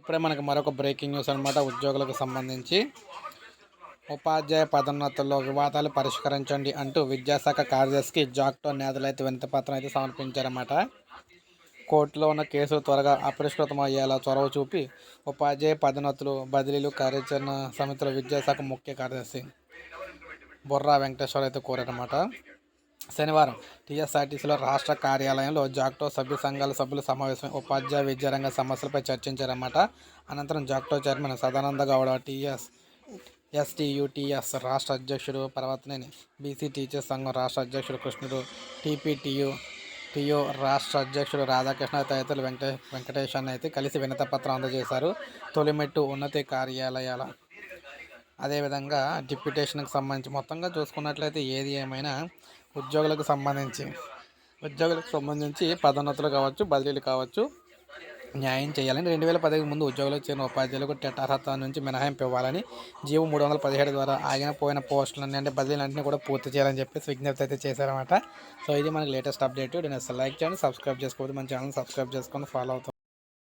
ఇప్పుడే మనకు మరొక బ్రేకింగ్ న్యూస్ అనమాట. ఉద్యోగులకు సంబంధించి ఉపాధ్యాయ పదోన్నతుల్లో వివాదాలు పరిష్కరించండి అంటూ విద్యాశాఖ కార్యదర్శికి జాక్టో నేతలు అయితే వినతిపత్రం అయితే సమర్పించారన్నమాట. కోర్టులో ఉన్న కేసులు త్వరగా అపరిష్కృతం అయ్యేలా చొరవ చూపి ఉపాధ్యాయ పదోన్నతులు, బదిలీలు కార్యాచరణ సమితిలో విద్యాశాఖ ముఖ్య కార్యదర్శి బుర్రా వెంకటేశ్వర అయితే కోరారన్నమాట. శనివారం టీఎస్ఆర్టీసీలో రాష్ట్ర కార్యాలయంలో జాక్టో సభ్య సంఘాల సభ్యుల సమావేశం ఉపాధ్యాయ విద్యారంగ సమస్యలపై చర్చించారన్నమాట. అనంతరం జాక్టో చైర్మన్ సదానంద గౌడ, ఎస్టీయూటీఎస్ రాష్ట్ర అధ్యక్షుడు పర్వతనేని, బీసీ టీచర్స్ సంఘం రాష్ట్ర అధ్యక్షుడు కృష్ణుడు, టీపీటీయూ రాష్ట్ర అధ్యక్షుడు రాధాకృష్ణ తదితరులు వెంకటేశాన్ని అయితే కలిసి వినతిపత్రం అందజేశారు. తొలిమెట్టు ఉన్నత కార్యాలయాల అదేవిధంగా డిప్యూటేషన్కి సంబంధించి మొత్తంగా చూసుకున్నట్లయితే ఏది ఏమైనా ఉద్యోగులకు సంబంధించి పదోన్నతులు కావచ్చు, బదిలీలు కావచ్చు న్యాయం చేయాలని 2010 ముందు ఉద్యోగులకు చేరిన ఉపాధ్యాయులకు టెట్ అర్హత నుంచి మినహాయింపు ఇవ్వాలని జీవో 317 ద్వారా పోయిన పోస్టులన్నీ అంటే బదిలీలన్నింటినీ కూడా పూర్తి చేయాలని చెప్పేసి విజ్ఞప్తి అయితే చేశారన్నమాట. సో ఇది మనకి లేటెస్ట్ అప్డేట్. దీన్ని లైక్ చేయండి, సబ్స్క్రైబ్ చేసుకోవద్దు, మన ఛానల్ సబ్స్క్రైబ్ చేసుకొని ఫాలో అవుతాం.